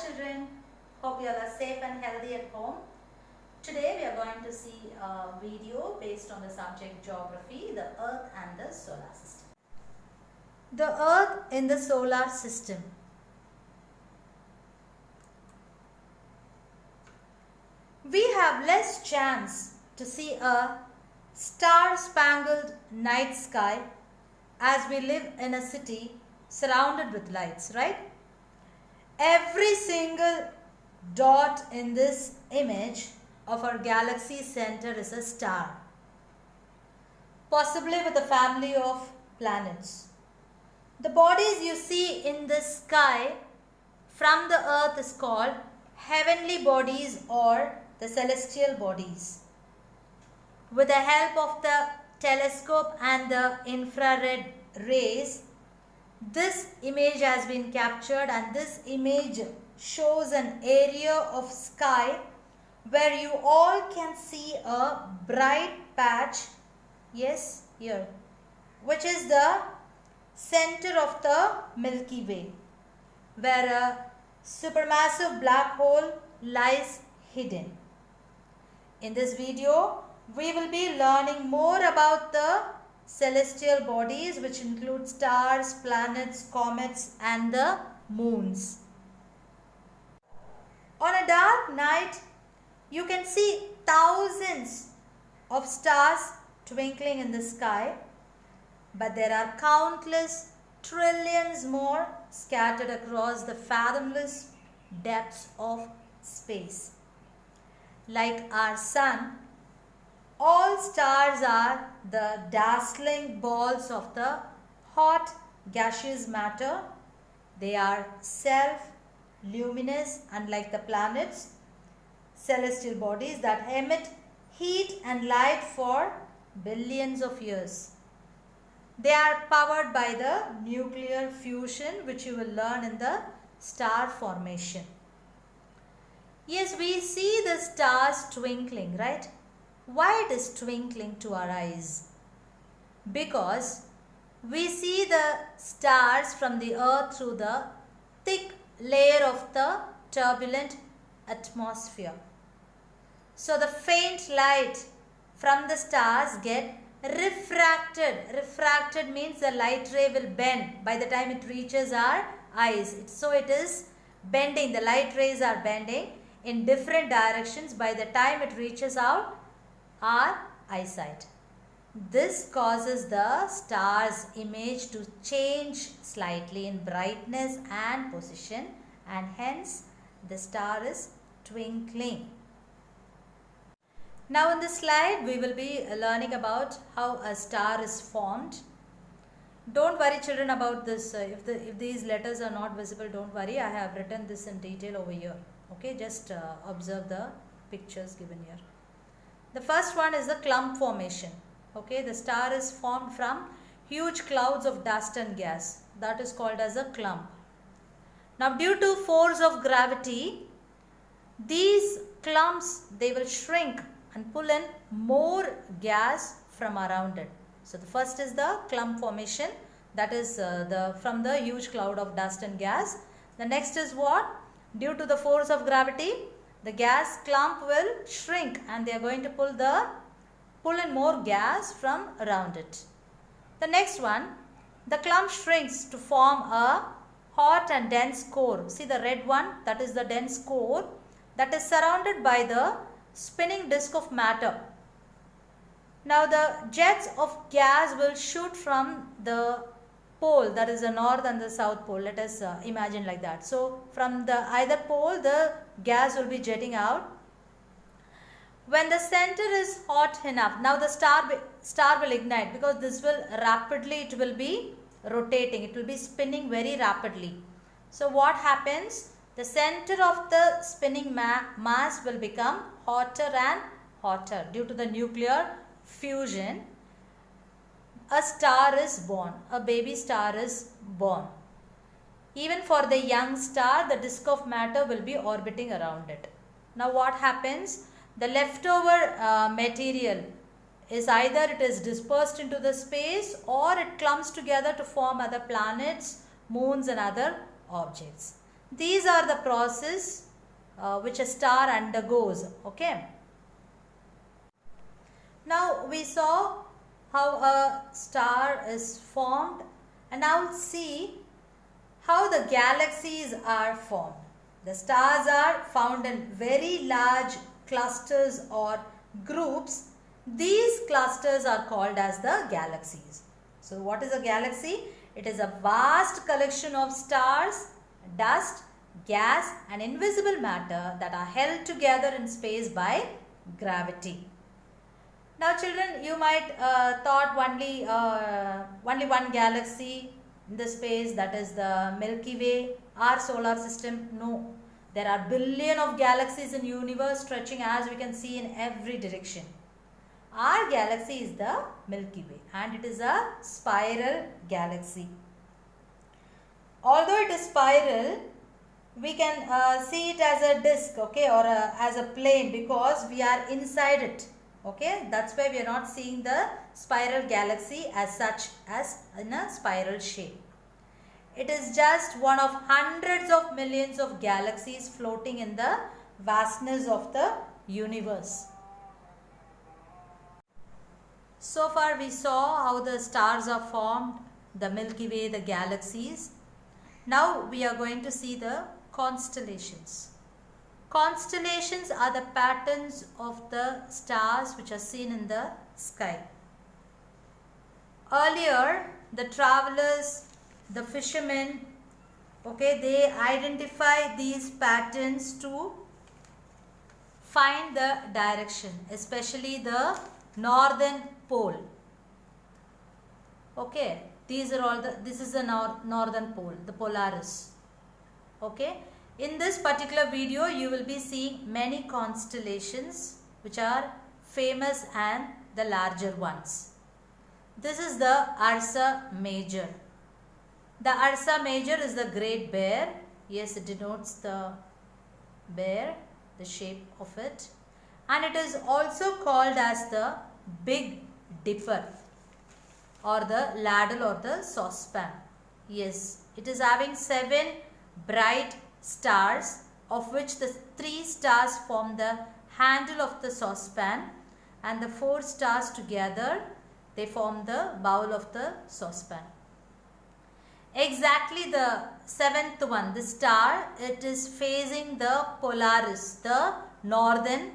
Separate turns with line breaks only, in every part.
children, hope you all are safe and healthy at home. Today we are going to see a video based on the subject geography, the earth and the solar system. The earth in the solar system. We have less chance to see a star-spangled night sky as we live in a city surrounded with lights, right? Every single dot in this image of our galaxy center is a star, possibly with a family of planets. The bodies you see in the sky from the earth is called heavenly bodies or the celestial bodies. With the help of the telescope and the infrared rays, this image has been captured, and this image shows an area of sky where you all can see a bright patch, yes, here, which is the center of the Milky Way, where a supermassive black hole lies hidden. In this video, we will be learning more about the celestial bodies, which include stars, planets, comets and the moons. On a dark night, you can see thousands of stars twinkling in the sky, but there are countless trillions more scattered across the fathomless depths of space. Like our sun, all stars are the dazzling balls of the hot gaseous matter. They are self-luminous, unlike the planets, celestial bodies that emit heat and light for billions of years. They are powered by the nuclear fusion, which you will learn in the star formation. Yes, we see the stars twinkling, right? Why it is twinkling to our eyes? Because we see the stars from the earth through the thick layer of the turbulent atmosphere. So the faint light from the stars get refracted. Refracted means the light ray will bend by the time it reaches our eyes. So it is bending. The light rays are bending in different directions by the time it reaches our eyesight. This causes the star's image to change slightly in brightness and position, and hence the star is twinkling. Now in this slide we will be learning about how a star is formed. Don't worry children about this. If these letters are not visible, don't worry. I have written this in detail over here. Okay, just observe the pictures given here. The first one is the clump formation. Okay, the star is formed from huge clouds of dust and gas. That is called as a clump. Now due to force of gravity, these clumps, they will shrink and pull in more gas from around it. So the first is the clump formation, that is from the huge cloud of dust and gas. The next is what? Due to the force of gravity, the gas clump will shrink and they are going to pull in more gas from around it. The next one, the clump shrinks to form a hot and dense core. See the red one, that is the dense core that is surrounded by the spinning disk of matter. Now the jets of gas will shoot from the pole, that is the north and the south pole. Let us imagine like that. So from the either pole the gas will be jetting out. When the center is hot enough, now the star will ignite, because this will rapidly, it will be rotating, it will be spinning very rapidly. So what happens? The center of the spinning mass will become hotter and hotter due to the nuclear fusion. A star is born, a baby star is born. Even for the young star, the disk of matter will be orbiting around it. Now what happens? The leftover material is either it is dispersed into the space or it clumps together to form other planets, moons and other objects. These are the process which a star undergoes. Okay. Now we saw how a star is formed, and now see how the galaxies are formed. The stars are found in very large clusters or groups. These clusters are called as the galaxies. So what is a galaxy? It is a vast collection of stars, dust, gas and invisible matter that are held together in space by gravity. Now children, you might thought only one galaxy in the space, that is the Milky Way, our solar system. No, there are billion of galaxies in universe stretching, as we can see, in every direction. Our galaxy is the Milky Way and it is a spiral galaxy. Although it is spiral, we can see it as a disk, okay, or as a plane, because we are inside it. Okay, that's why we are not seeing the spiral galaxy as such, as in a spiral shape. It is just one of hundreds of millions of galaxies floating in the vastness of the universe. So far we saw how the stars are formed, the Milky Way, the galaxies. Now we are going to see the constellations. Constellations are the patterns of the stars which are seen in the sky. Earlier, the travelers, the fishermen, okay, they identify these patterns to find the direction, especially the northern pole. Okay, this is the northern pole, the Polaris. Okay. In this particular video, you will be seeing many constellations which are famous and the larger ones. This is the Ursa Major. The Ursa Major is the Great Bear. Yes, it denotes the bear, the shape of it. And it is also called as the Big Dipper or the ladle or the saucepan. Yes, it is having 7 bright stars, of which the 3 stars form the handle of the saucepan and the 4 stars together they form the bowl of the saucepan. Exactly the 7th one, the star, it is facing the Polaris, the northern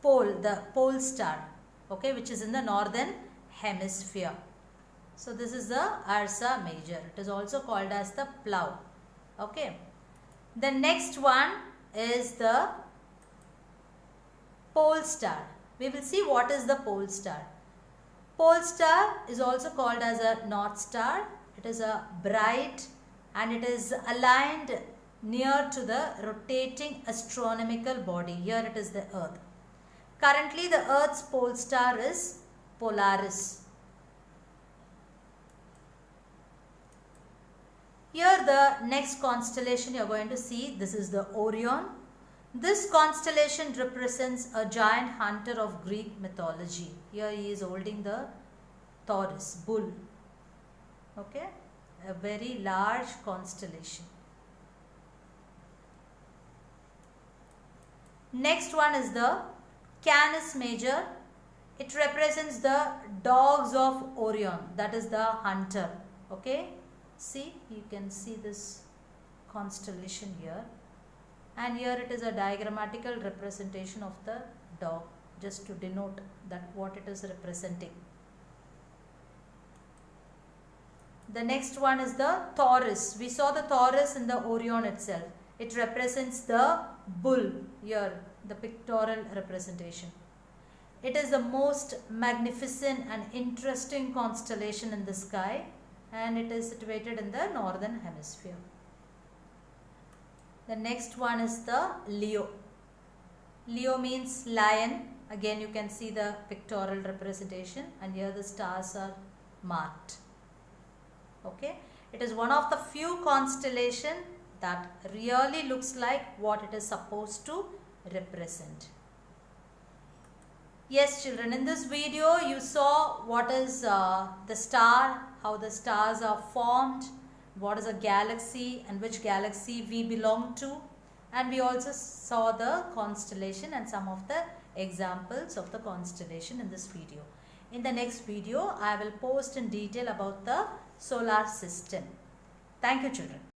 pole, the pole star, okay, which is in the northern hemisphere. So this is the Ursa Major. It is also called as the plough. Okay. The next one is the pole star. We will see what is the pole star. Pole star is also called as a north star. It is a bright and it is aligned near to the rotating astronomical body. Here it is the Earth. Currently the Earth's pole star is Polaris. Here the next constellation you are going to see, this is the Orion. This constellation represents a giant hunter of Greek mythology. Here he is holding the Taurus, bull. Okay, a very large constellation. Next one is the Canis Major. It represents the dogs of Orion, that is the hunter. Okay. See, you can see this constellation here, and here it is a diagrammatical representation of the dog, just to denote that what it is representing. The next one is the Taurus. We saw the Taurus in the Orion itself. It represents the bull here, the pictorial representation. It is the most magnificent and interesting constellation in the sky, and it is situated in the northern hemisphere. The next one is the Leo. Leo means lion. Again you can see the pictorial representation, and here the stars are marked. Okay, it is one of the few constellation that really looks like what it is supposed to represent. Yes children, in this video you saw what is the star, how the stars are formed, what is a galaxy and which galaxy we belong to, and we also saw the constellation and some of the examples of the constellation in this video. In the next video, I will post in detail about the solar system. Thank you, children.